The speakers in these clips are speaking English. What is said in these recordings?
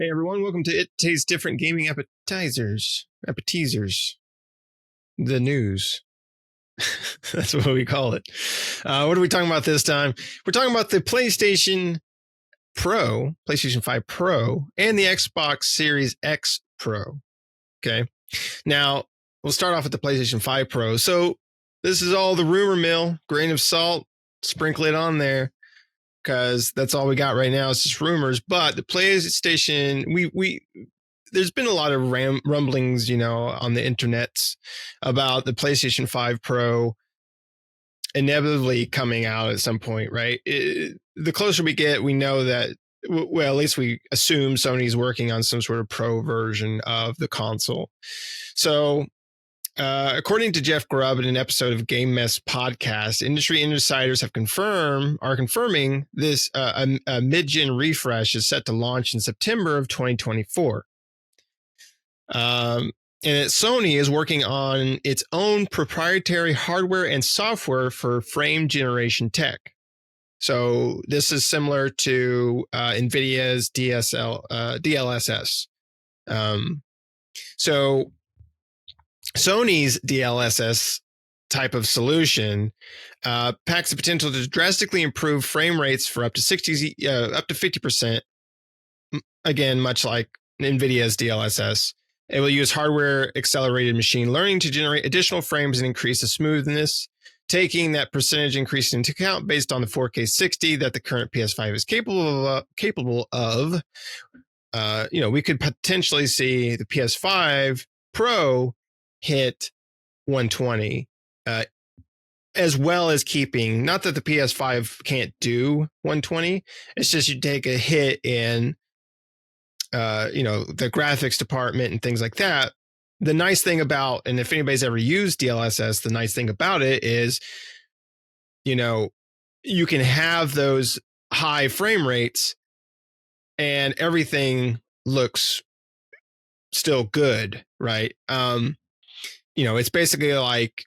Hey everyone, welcome to It Tastes Different Gaming Appetizers. The news. That's what we call it. What are we talking about this time? We're talking about the PlayStation 5 Pro, and the Xbox Series X Pro. Okay. Now, we'll start off with the PlayStation 5 Pro. So, this is all the rumor mill, grain of salt, sprinkle it on there, because that's all we got right now. It's just rumors. But the PlayStation, there's been a lot of rumblings, on the internet about the PlayStation 5 Pro inevitably coming out at some point, right? The closer we get, we know that, well, at least we assume Sony's working on some sort of pro version of the console. So, according to Jeff Grubb in an episode of Game Mess podcast, industry insiders are confirming this a mid-gen refresh is set to launch in September of 2024. And Sony is working on its own proprietary hardware and software for frame generation tech. So this is similar to NVIDIA's DLSS. So Sony's DLSS type of solution packs the potential to drastically improve frame rates for up to 50%. Again, much like NVIDIA's DLSS. It will use hardware accelerated machine learning to generate additional frames and increase the smoothness, taking that percentage increase into account based on the 4K 60 that the current PS5 is capable of. We could potentially see the PS5 Pro hit 120, as well as keeping, not that the PS5 can't do 120, it's just you take a hit in the graphics department and things like that. The nice thing about, and if anybody's ever used DLSS, the nice thing about it is, you can have those high frame rates and everything looks still good, right? It's basically like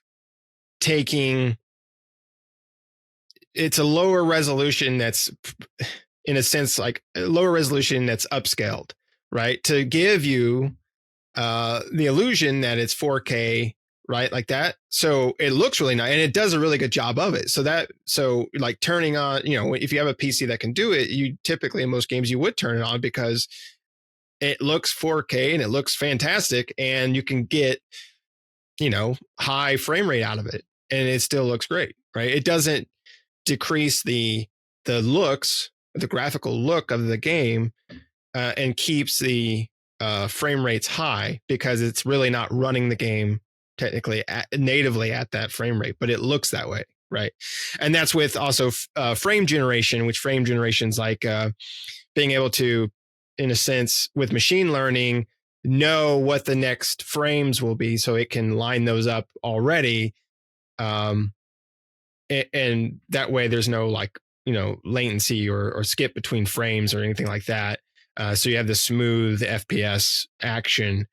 it's a lower resolution that's, in a sense, like a lower resolution that's upscaled, right? To give you the illusion that it's 4K, right? Like that. So it looks really nice and it does a really good job of it. So like turning on, if you have a PC that can do it, you typically in most games you would turn it on because it looks 4K and it looks fantastic and you can get, high frame rate out of it and it still looks great, right? It doesn't decrease the graphical look of the game and keeps the frame rates high because it's really not running the game technically natively at that frame rate, but it looks that way, right? And that's with also frame generation, which frame generation's like being able to, in a sense, with machine learning, know what the next frames will be so it can line those up already. And that way there's no latency or skip between frames or anything like that. So you have the smooth FPS action.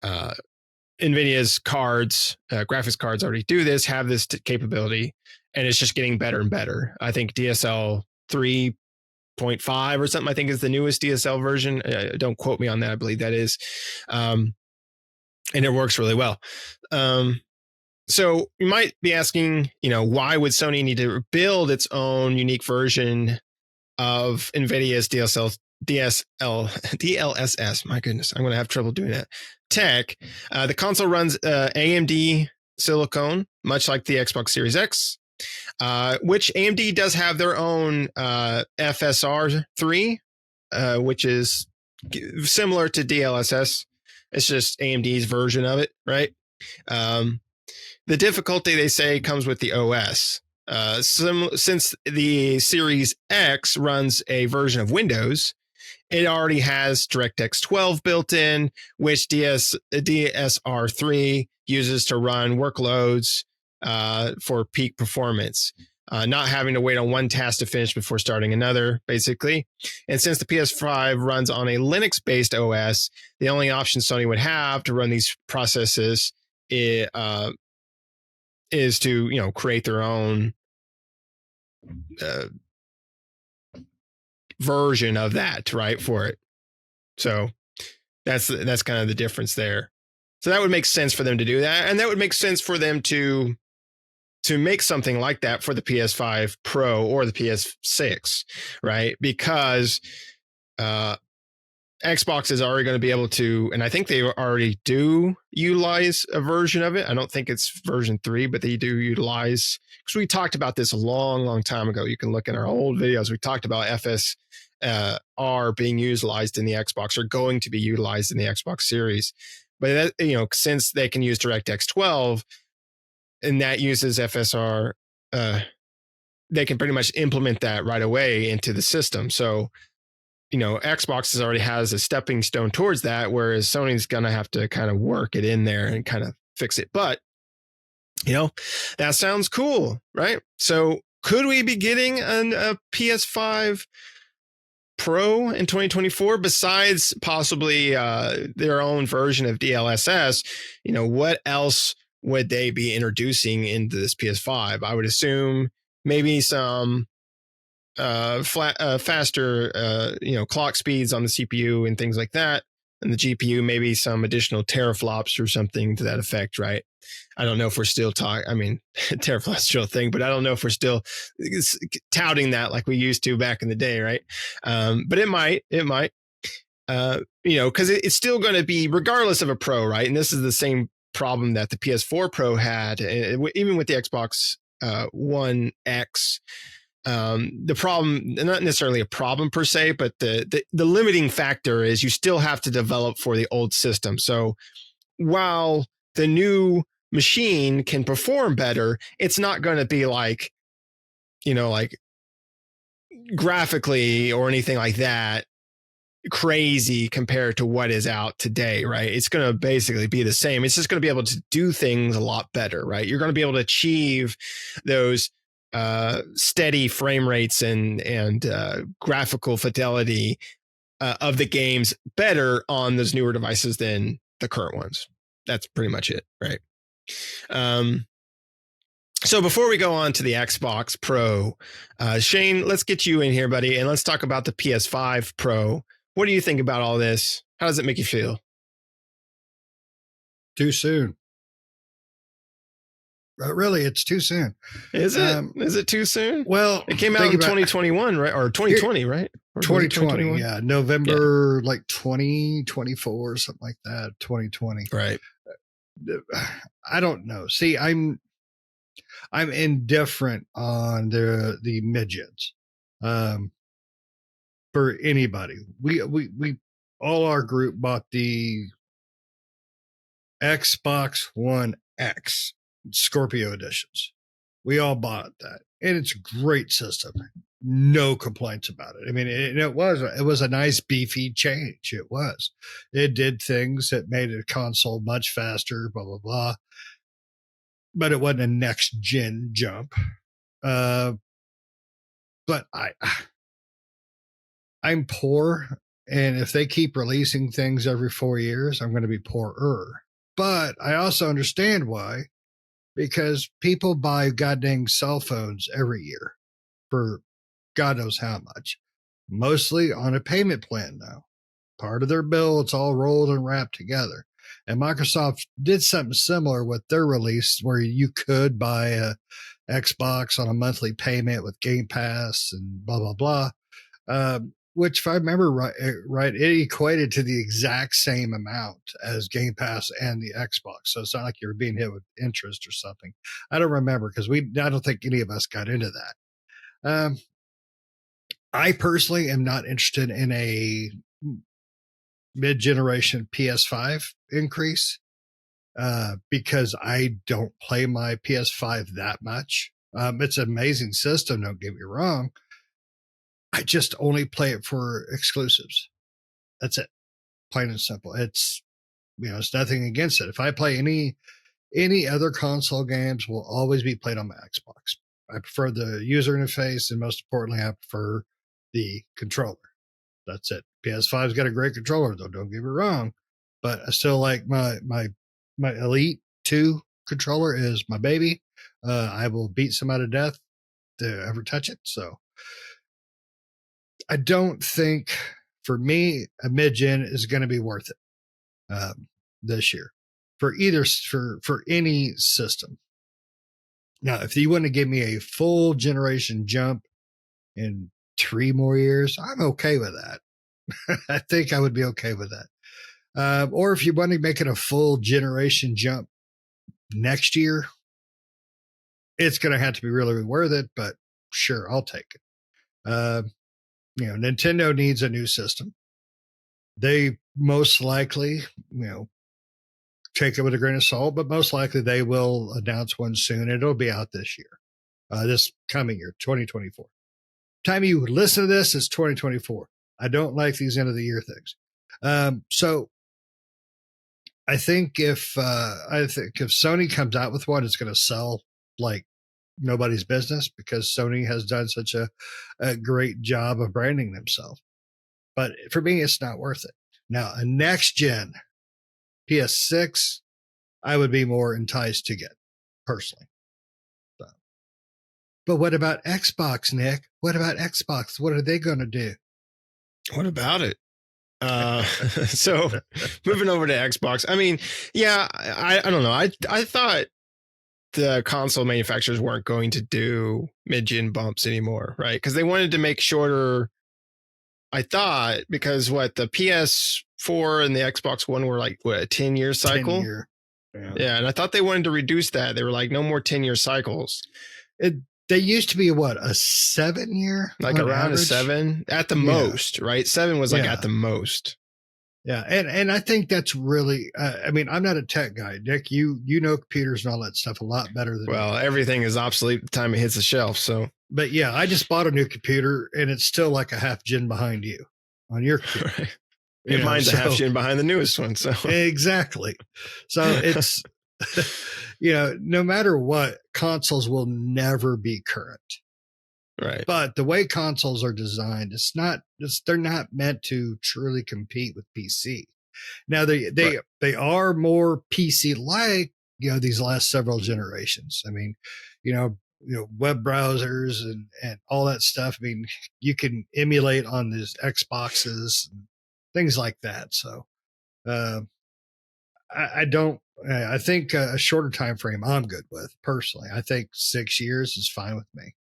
NVIDIA's graphics cards already do this, have this capability, and it's just getting better and better. I think DSL 3.5 or something, I think is the newest DSL version. Don't quote me on that. I believe that is. And it works really well. So you might be asking, why would Sony need to build its own unique version of NVIDIA's DLSS? My goodness, I'm going to have trouble doing that. Tech. The console runs AMD silicone, much like the Xbox Series X, which AMD does have their own FSR3, which is similar to DLSS. It's just AMD's version of it, right? The difficulty, they say, comes with the OS. Since the Series X runs a version of Windows, it already has DirectX 12 built in, which DSR3 uses to run workloads for peak performance, not having to wait on one task to finish before starting another, basically. And since the PS5 runs on a Linux-based OS, the only option Sony would have to run these processes is to create their own version of that, right, for it. So that's kind of the difference there. So that would make sense for them to do that, and that would make sense for them to make something like that for the PS5 Pro or the PS6, right? Because Xbox is already going to be able to, and I think they already do utilize a version of it. I don't think it's version 3, but they do utilize, because we talked about this a long time ago. You can look in our old videos. We talked about FSR being utilized in the Xbox, or going to be utilized in the Xbox Series. But that, since they can use DirectX 12 and that uses FSR, they can pretty much implement that right away into the system. So Xbox already has a stepping stone towards that, whereas Sony's going to have to kind of work it in there and kind of fix it. But, that sounds cool, right? So could we be getting a PS5 Pro in 2024 besides possibly their own version of DLSS? What else would they be introducing into this PS5? I would assume maybe some faster clock speeds on the CPU and things like that, and the GPU, maybe some additional teraflops or something to that effect, right? I don't know if we're still teraflops is still a thing, but I don't know if we're still touting that like we used to back in the day, right? But it might because it's still going to be, regardless of a Pro, right? And this is the same problem that the PS4 Pro had, even with the Xbox One X. The problem, not necessarily a problem per se, but the limiting factor is you still have to develop for the old system. So while the new machine can perform better, it's not going to be like graphically or anything like that crazy compared to what is out today, right? It's going to basically be the same. It's just going to be able to do things a lot better, right? You're going to be able to achieve those steady frame rates and graphical fidelity of the games better on those newer devices than the current ones. That's pretty much it, right? So before we go on to the Xbox Pro, Shane, let's get you in here, buddy, and let's talk about the PS5 Pro. What do you think about all this? How does it make you feel? Too soon. Really, it's too soon. Is it? Is it too soon? Well, it came out in 2021, right? Or 2020, right? Or 2020, yeah. November, like 2024, something like that. 2020. Right. I don't know. See, I'm indifferent on the midgets. For anybody. We all our group bought the Xbox One X Scorpio editions. We all bought that, and it's a great system. No complaints about it. I mean, it was a nice beefy change. It did things that made a console much faster, blah blah blah. But it wasn't a next gen jump. But I'm poor, and if they keep releasing things every 4 years, I'm going to be poorer. But I also understand why. Because people buy goddamn cell phones every year for God knows how much. Mostly on a payment plan now. Part of their bill, it's all rolled and wrapped together. And Microsoft did something similar with their release where you could buy a Xbox on a monthly payment with Game Pass and blah, blah, blah. Which, if I remember right, it equated to the exact same amount as Game Pass and the Xbox. So it's not like you're being hit with interest or something. I don't remember because I don't think any of us got into that. I personally am not interested in a mid-generation PS5 increase because I don't play my PS5 that much. It's an amazing system, don't get me wrong. I just only play it for exclusives. That's it. Plain and simple. It's nothing against it. If I play any other console games, will always be played on my Xbox. I prefer the user interface, and most importantly, I prefer the controller. That's it. PS5's got a great controller, though. Don't get me wrong, but I still like my Elite 2 controller is my baby. I will beat somebody to death to ever touch it. So I don't think for me, a mid-gen is going to be worth it this year for any system. Now, if you want to give me a full generation jump in 3 more years, I'm okay with that. I think I would be okay with that. Or if you want to make it a full generation jump next year, it's going to have to be really worth it, but sure, I'll take it. Nintendo needs a new system. They most likely, take it with a grain of salt, but most likely they will announce one soon. It'll be out this year, this coming year, 2024. Time you listen to this is 2024. I don't like these end of the year things. So I think if Sony comes out with one, it's going to sell like nobody's business because Sony has done such a great job of branding themselves. But for me, it's not worth it. Now, a next gen PS6, I would be more enticed to get personally. So. But what about Xbox, Nick? What about Xbox? What are they going to do? What about it? So moving over to Xbox. I mean, yeah, I don't know. I thought the console manufacturers weren't going to do mid-gen bumps anymore, right? Because they wanted to make shorter. I thought because the PS4 and the Xbox One were like a 10-year cycle. 10 year. Yeah, and I thought they wanted to reduce that. They were like, no more 10-year cycles. They used to be a 7-year? Like around average? A 7 at the most, right? 7 was like at the most. Yeah, and I think that's really. I mean, I'm not a tech guy, Nick. You know computers and all that stuff a lot better than. Well, everything is obsolete the time it hits the shelf. So, but yeah, I just bought a new computer, and it's still like a half gen behind you on your computer. Right. Mine's a half gen behind the newest one. So exactly. So it's no matter what, consoles will never be current. Right. But the way consoles are designed, they're not meant to truly compete with PC. Now they are more PC like, these last several generations. I mean, web browsers and all that stuff. I mean, you can emulate on these Xboxes and things like that. So, I think a shorter time frame I'm good with personally. I think 6 years is fine with me.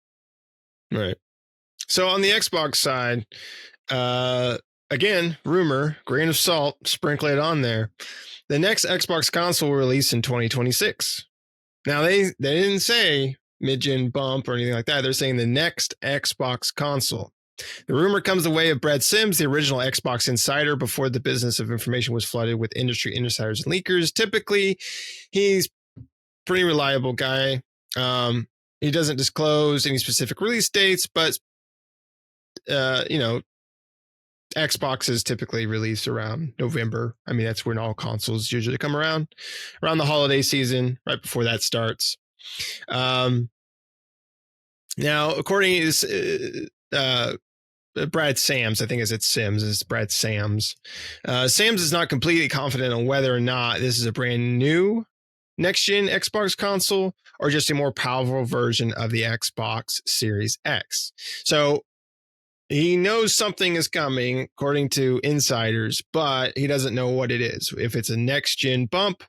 Right. So on the Xbox side, again, rumor, grain of salt, sprinkle it on there. The next Xbox console will release in 2026. Now they didn't say mid-gen bump or anything like that. They're saying the next Xbox console. The rumor comes the way of Brad Sims, the original Xbox insider before the business of information was flooded with industry insiders and leakers. Typically, he's pretty reliable guy. He doesn't disclose any specific release dates, but Xboxes typically release around November. I mean, that's when all consoles usually come around the holiday season, right before that starts. Now, according to Brad Sams, I think it's Sims, it's Brad Sams. Sams is not completely confident on whether or not this is a brand new next-gen Xbox console or just a more powerful version of the Xbox Series X. So he knows something is coming, according to insiders, but he doesn't know what it is. If it's a next-gen bump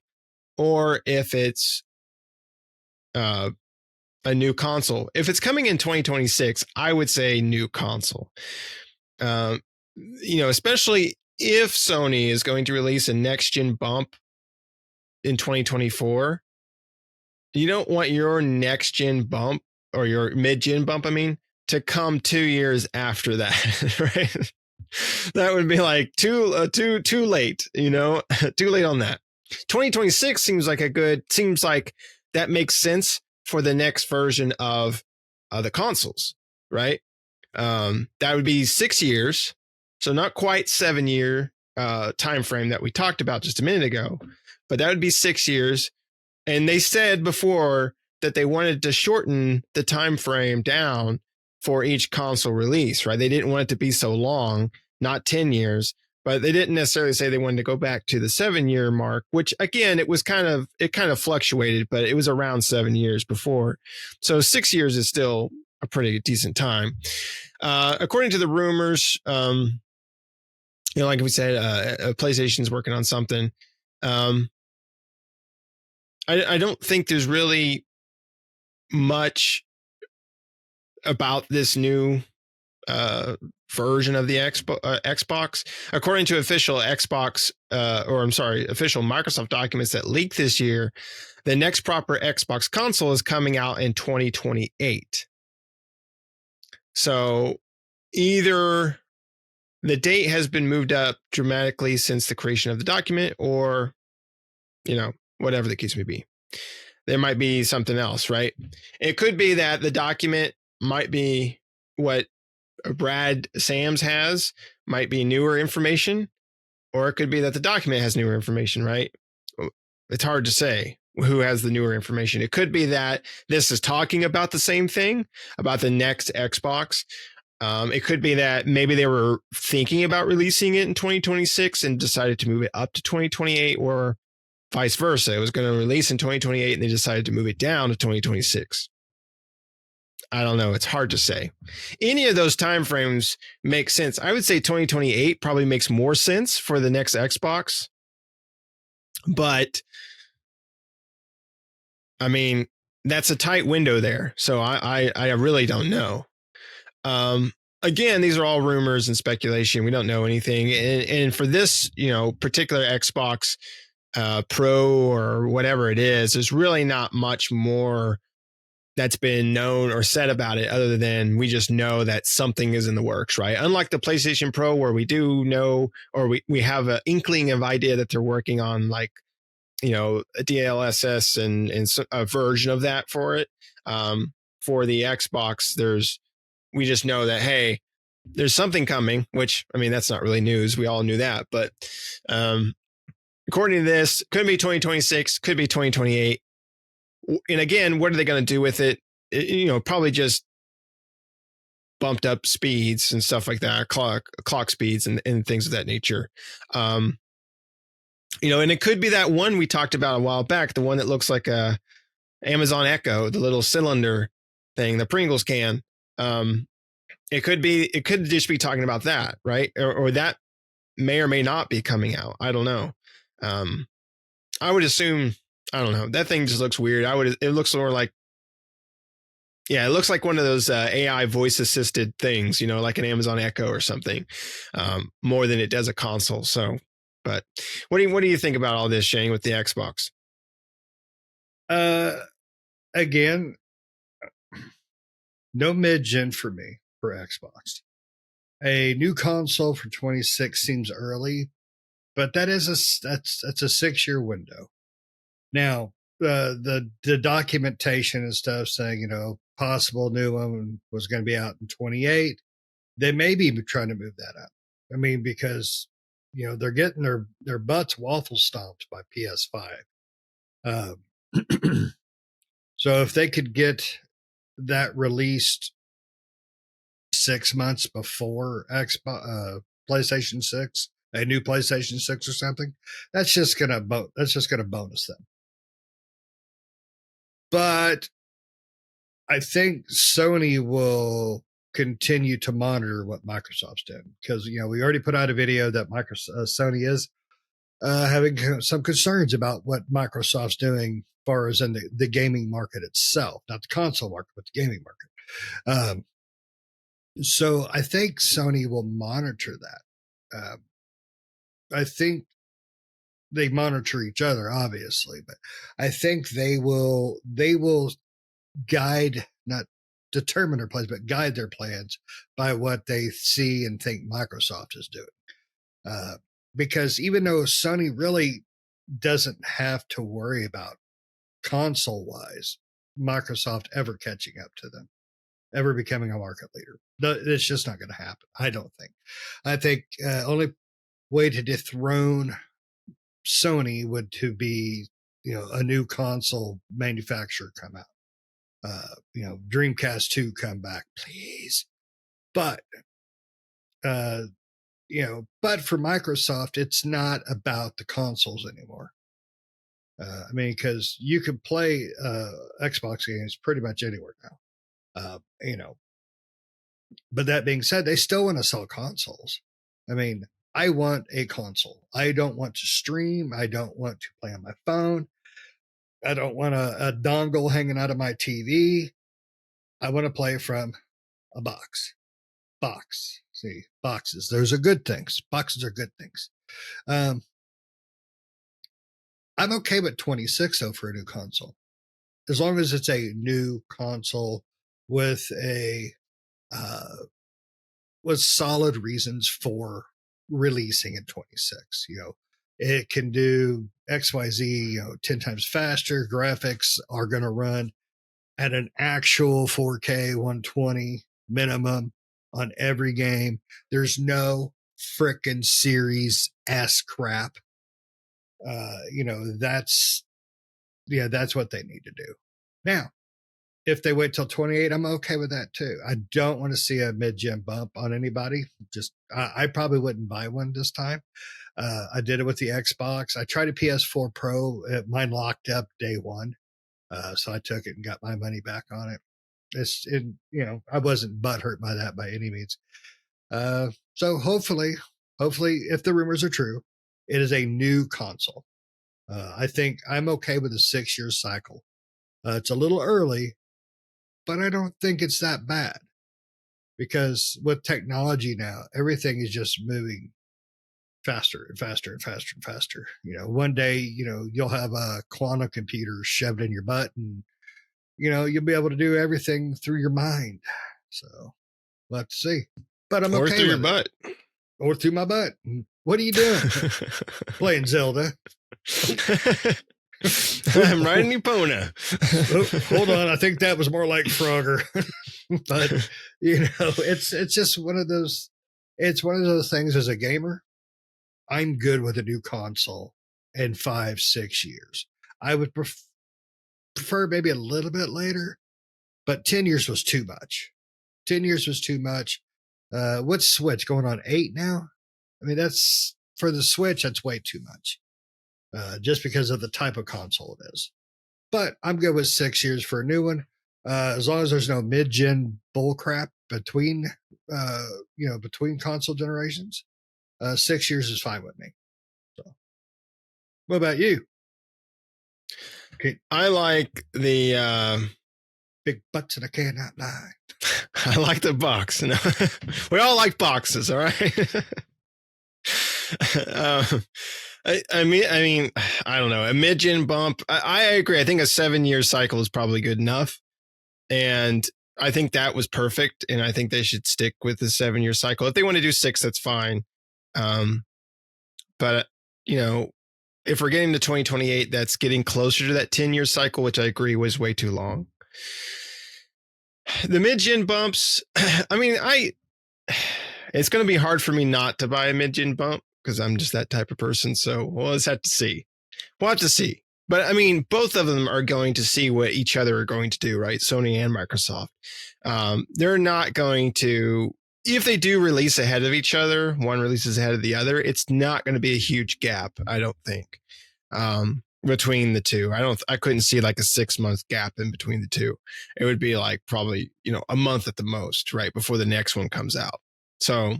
or if it's a new console. If it's coming in 2026, I would say new console. Especially if Sony is going to release a next-gen bump in 2024, you don't want your next-gen bump or your mid-gen bump, to come 2 years after that, right? That would be like too late, too late on that. 2026 seems like that makes sense for the next version of the consoles, right? That would be 6 years, so not quite 7-year time frame that we talked about just a minute ago, but that would be 6 years. And they said before that they wanted to shorten the time frame down for each console release, right? They didn't want it to be so long, not 10 years, but they didn't necessarily say they wanted to go back to the 7-year mark, which again, it kind of fluctuated, but it was around 7 years before. So 6 years is still a pretty decent time. According to the rumors, like we said, PlayStation's working on something. I don't think there's really much about this new version of the Xbox. According to official official Microsoft documents that leaked this year, the next proper Xbox console is coming out in 2028. So either the date has been moved up dramatically since the creation of the document, or, whatever the case may be. There might be something else, right? It could be that the document might be what Brad Sams has, might be newer information, or it could be that the document has newer information, right? It's hard to say who has the newer information. It could be that this is talking about the same thing, about the next Xbox. It could be that maybe they were thinking about releasing it in 2026 and decided to move it up to 2028, or vice versa. It was going to release in 2028 and they decided to move it down to 2026. I don't know. It's hard to say. Any of those timeframes make sense. I would say 2028 probably makes more sense for the next Xbox. But I mean, that's a tight window there. So I really don't know. Again, these are all rumors and speculation. We don't know anything. And for this, particular Xbox Pro or whatever it is, there's really not much more that's been known or said about it other than we just know that something is in the works, right? Unlike the PlayStation Pro, where we do know, or we have an inkling of idea that they're working on, like, a DLSS and a version of that for it. For the Xbox, we just know that, hey, there's something coming, which, I mean, that's not really news. We all knew that. But according to this, could be 2026, could be 2028. And again, what are they going to do with it? Probably just bumped up speeds and stuff like that, clock speeds and things of that nature. And it could be that one we talked about a while back, the one that looks like a Amazon Echo, the little cylinder thing, the Pringles can. It could just be talking about that, right? Or that may or may not be coming out. I don't know. I would assume, I don't know. That thing just looks weird. It looks more like, it looks like one of those AI voice assisted things, like an Amazon Echo or something, more than it does a console. So, but what do you think about all this, Shane, with the Xbox? Again, no mid-gen for me for Xbox. A new console for 26 seems early, but that's a 6-year window. Now, the documentation and stuff saying, possible new one was going to be out in 28. They may be trying to move that up. I mean, because, they're getting their butts waffle stomped by PS5. So if they could get that released 6 months before PlayStation 6, a new PlayStation 6 or something, that's just gonna bonus them. But I think Sony will continue to monitor what Microsoft's doing, because we already put out a video that Sony is having some concerns about what Microsoft's doing as far as in the gaming market itself, not the console market, but the gaming market. So I think Sony will monitor that. I think they monitor each other, obviously, but I think they will guide, not determine their plans, but guide their plans by what they see and think Microsoft is doing. Because even though Sony really doesn't have to worry about console-wise Microsoft ever catching up to them, ever becoming a market leader, it's just not going to happen. I don't think. I think only way to dethrone Sony would to be a new console manufacturer come out. Dreamcast 2 come back, please. But but for Microsoft, it's not about the consoles anymore. I mean, because you can play Xbox games pretty much anywhere now. But that being said, they still want to sell consoles. I mean, I want a console. I don't want to stream. I don't want to play on my phone. I don't want a dongle hanging out of my TV. I want to play from a box. Box. See, boxes. Those are good things. Boxes are good things. Um, I'm okay with 26 though for a new console, as long as it's a new console with a uh, with solid reasons for releasing in 26. It can do XYZ, 10 times faster. Graphics are going to run at an actual 4K 120 minimum on every game. There's no frickin' Series S crap. That's what they need to do. Now, if they wait till 28, I'm okay with that too. I don't want to see a mid-gen bump on anybody. I probably wouldn't buy one this time. I did it with the Xbox. I tried a PS4 Pro. Mine locked up day one. So I took it and got my money back on it. I wasn't butthurt by that by any means. So hopefully, if the rumors are true, it is a new console. I think I'm okay with a 6-year cycle. It's a little early, but I don't think it's that bad, because with technology now, everything is just moving faster and faster and faster and faster. One day, you'll have a quantum computer shoved in your butt, and you'll be able to do everything through your mind. So we'll have to see. But I'm or okay through with your it. butt. Or through my butt. What are you doing? Playing Zelda. I'm riding Epona. Hold on, I think that was more like Frogger. But it's just one of those. It's one of those things. As a gamer, I'm good with a new console in 5-6 years. I would prefer maybe a little bit later, but 10 years was too much. 10 years was too much. What's Switch going on 8 now? I mean, that's for the Switch. That's way too much. Just because of the type of console it is. But I'm good with 6 years for a new one. As long as there's no mid-gen bullcrap between console generations, 6 years is fine with me. So, what about you? Okay. I like the Big butts and I cannot lie. I like the box. No, we all like boxes, all right. I mean, I don't know. A mid-gen bump. I agree. I think a 7-year cycle is probably good enough, and I think that was perfect. And I think they should stick with the 7-year cycle. If they want to do 6, that's fine. But if we're getting to 2028, that's getting closer to that 10-year cycle, which I agree was way too long. The mid-gen bumps. I mean, it's going to be hard for me not to buy a mid-gen bump, because I'm just that type of person. So we'll just have to see. We'll have to see. But I mean, both of them are going to see what each other are going to do, right? Sony and Microsoft. They're not going to, if they do release ahead of each other, one releases ahead of the other, it's not going to be a huge gap, I don't think, between the two. I couldn't see like a 6-month gap in between the two. It would be like probably, a month at the most, right, before the next one comes out. So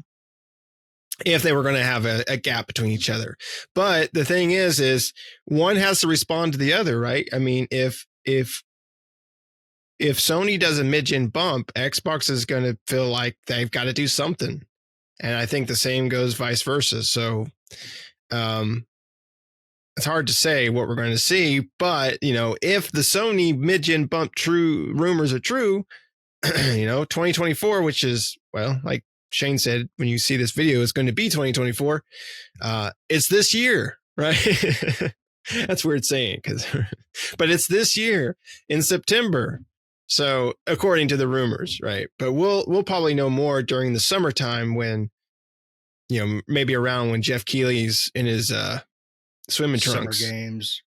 if they were going to have a gap between each other. But the thing is one has to respond to the other, right? I mean, if Sony does a mid-gen bump, Xbox is going to feel like they've got to do something. And I think the same goes vice versa. So it's hard to say what we're going to see. But, if the Sony mid-gen bump true rumors are true, 2024, which is, well, like Shane said, when you see this video, it's going to be 2024. It's this year, right? That's weird saying, but it's this year in September. So according to the rumors, right? But we'll probably know more during the summertime, when, maybe around when Jeff Keighley's in his swimming trunks. Summer games.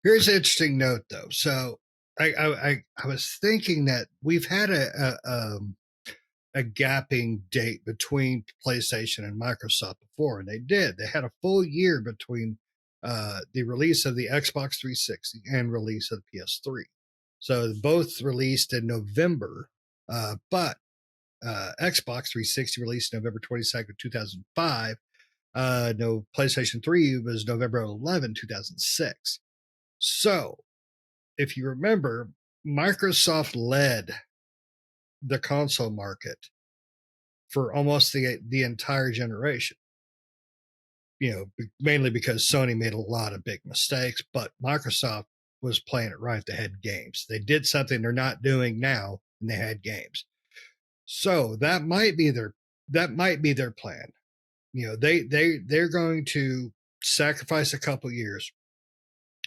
Here's an interesting note, though. So I was thinking that we've had a gapping date between PlayStation and Microsoft before, and they had a full year between the release of the Xbox 360 and release of the PS3. So both released in November, but Xbox 360 released November 22nd, 2005. No, PlayStation 3 was November 11, 2006. So, if you remember, Microsoft led the console market for almost the entire generation. Mainly because Sony made a lot of big mistakes, but Microsoft was playing it right. They had games. They did something they're not doing now, and they had games. So that might be their plan. They're going to sacrifice a couple years,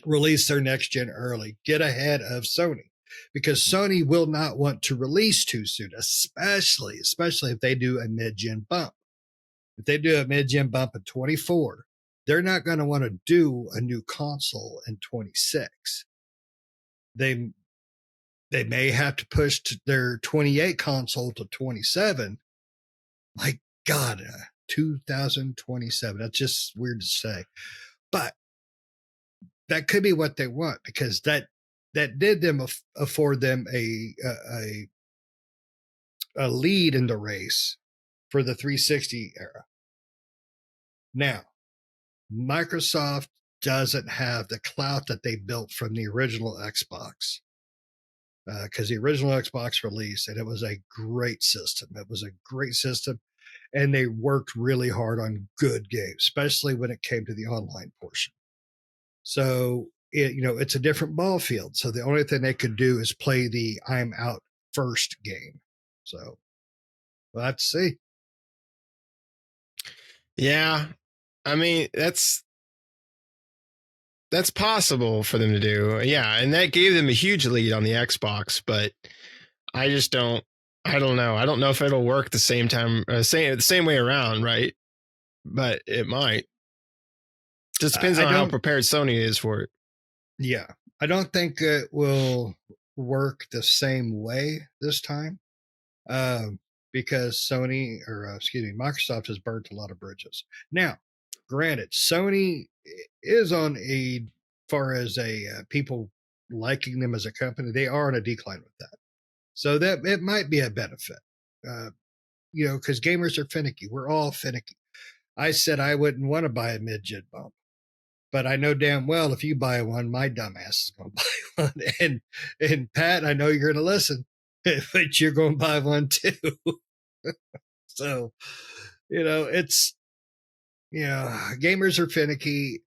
release their next gen early, get ahead of Sony, because Sony will not want to release too soon, especially if they do a mid-gen bump. If they do a mid-gen bump in 24, they're not going to want to do a new console in 26. They may have to push their 28 console to 27. My God, 2027. That's just weird to say. But that could be what they want, because that did them afford them a lead in the race for the 360 era. Now, Microsoft doesn't have the clout that they built from the original Xbox, because the original Xbox released, and it was a great system. It was a great system, and they worked really hard on good games, especially when it came to the online portion. So it's a different ball field. So the only thing they could do is play the I'm out first game. So we'll have to see. Yeah. I mean, that's possible for them to do. Yeah. And that gave them a huge lead on the Xbox, but I don't know. I don't know if it'll work the same time, the same way around. Right. But it might. Just depends on how prepared Sony is for it. Yeah. I don't think it will work the same way this time. Because Microsoft has burnt a lot of bridges. Now, granted, Sony is on far as people liking them as a company, they are on a decline with that. So that it might be a benefit, because gamers are finicky. We're all finicky. I said I wouldn't want to buy a mid-gen bump, but I know damn well if you buy one, my dumbass is going to buy one. And Pat, I know you're going to listen, but you're going to buy one too. So, it's, gamers are finicky.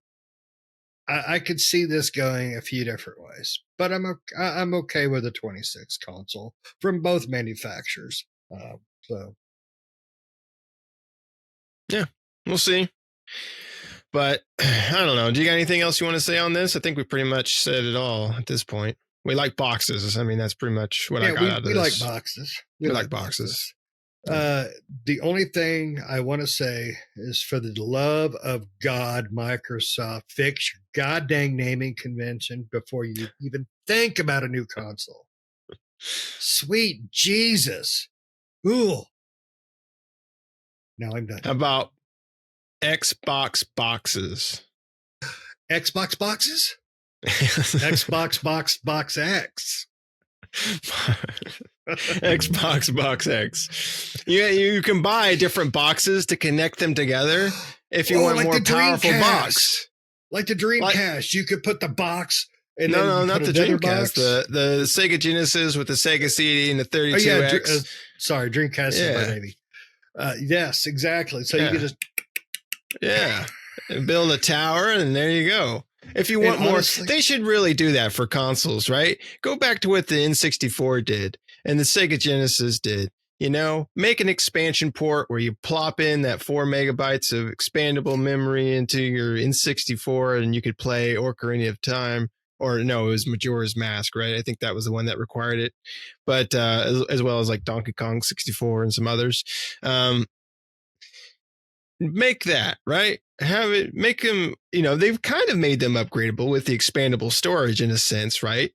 I could see this going a few different ways, but I'm okay with a 26 console from both manufacturers. So, yeah, we'll see. But I don't know. Do you got anything else you want to say on this? I think we pretty much said it all at this point. We like boxes. I mean, that's pretty much what I got out of this. We like boxes. We like boxes. The only thing I want to say is, for the love of God, Microsoft, fix your goddamn naming convention before you even think about a new console. Sweet Jesus. Ooh. Now I'm done. How about Xbox boxes? Xbox boxes? Xbox box X. Xbox Box X. Yeah, you can buy different boxes to connect them together if you want more powerful box. Like the Dreamcast, you could put the box. And no, not the Dreamcast. The Sega Genesis with the Sega CD and the 32X. Sorry, Dreamcast is my baby. Yes, exactly. So you could just and build a tower, and there you go. If you want more, they should really do that for consoles, right? Go back to what the N64 did and the Sega Genesis did. Make an expansion port where you plop in that 4 megabytes of expandable memory into your N64, and you could play Ocarina of Time. Or no, it was Majora's Mask, right? I think that was the one that required it. But as well as like Donkey Kong 64 and some others. Make that, right? Have it, make them, they've kind of made them upgradable with the expandable storage in a sense, right?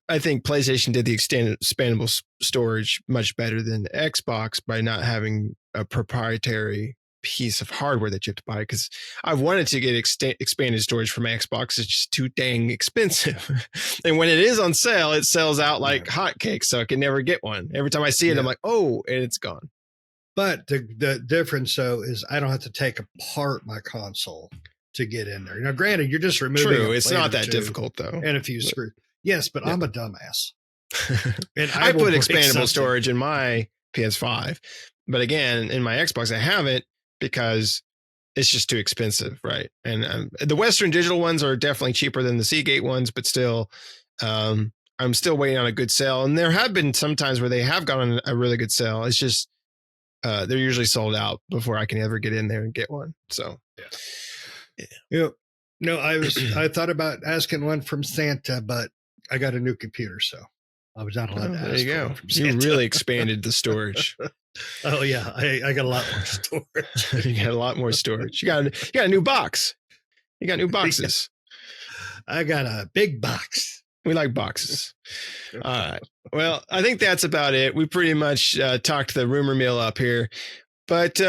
I think PlayStation did the expandable storage much better than Xbox by not having a proprietary piece of hardware that you have to buy, because I've wanted to get expanded storage for my Xbox. It's just too dang expensive. And when it is on sale, it sells out like hotcakes, so I can never get one. Every time I see it, I'm like, oh, and it's gone. But the difference, though, is I don't have to take apart my console to get in there. Now, granted, you're just removing. True, it's not that difficult though, and a few screws. Yes, but I'm a dumbass. And I put expandable storage in my PS5, but again, in my Xbox, I haven't because it's just too expensive, right? And the Western Digital ones are definitely cheaper than the Seagate ones, but still, I'm still waiting on a good sale. And there have been some times where they have gotten a really good sale. It's just they're usually sold out before I can ever get in there and get one. So, yeah. No, I thought about asking one from Santa, but I got a new computer, so I was not allowed to ask. There you go. You really expanded the storage. Oh yeah, I got a lot more storage. You got a lot more storage. You got a new box. You got new boxes. I got a big box. We like boxes. All right. Well, I think that's about it. We pretty much talked the rumor mill up here, but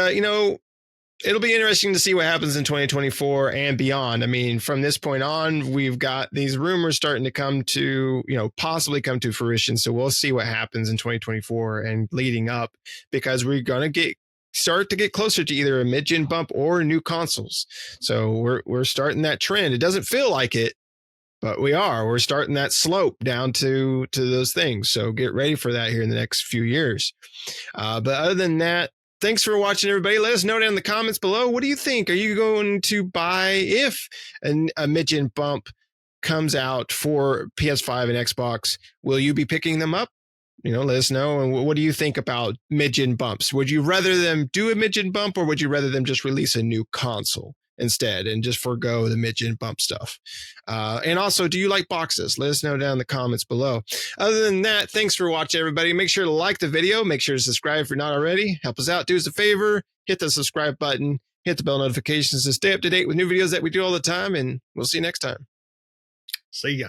it'll be interesting to see what happens in 2024 and beyond. I mean, from this point on, we've got these rumors starting to come to, possibly come to fruition. So we'll see what happens in 2024 and leading up, because we're going to start to get closer to either a mid-gen bump or new consoles. So we're starting that trend. It doesn't feel like it, but we're starting that slope down to those things. So get ready for that here in the next few years. But other than that, thanks for watching, everybody. Let us know down in the comments below. What do you think? Are you going to buy if a mid-gen bump comes out for PS5 and Xbox? Will you be picking them up? Let us know. And what do you think about mid-gen bumps? Would you rather them do a mid-gen bump, or would you rather them just release a new console instead and just forego the mid-gen bump stuff? And also, do you like boxes? Let us know down in the comments below. Other than that, thanks for watching, everybody. Make sure to like the video. Make sure to subscribe if you're not already. Help us out. Do us a favor. Hit the subscribe button. Hit the bell notifications to stay up to date with new videos that we do all the time. And we'll see you next time. See ya.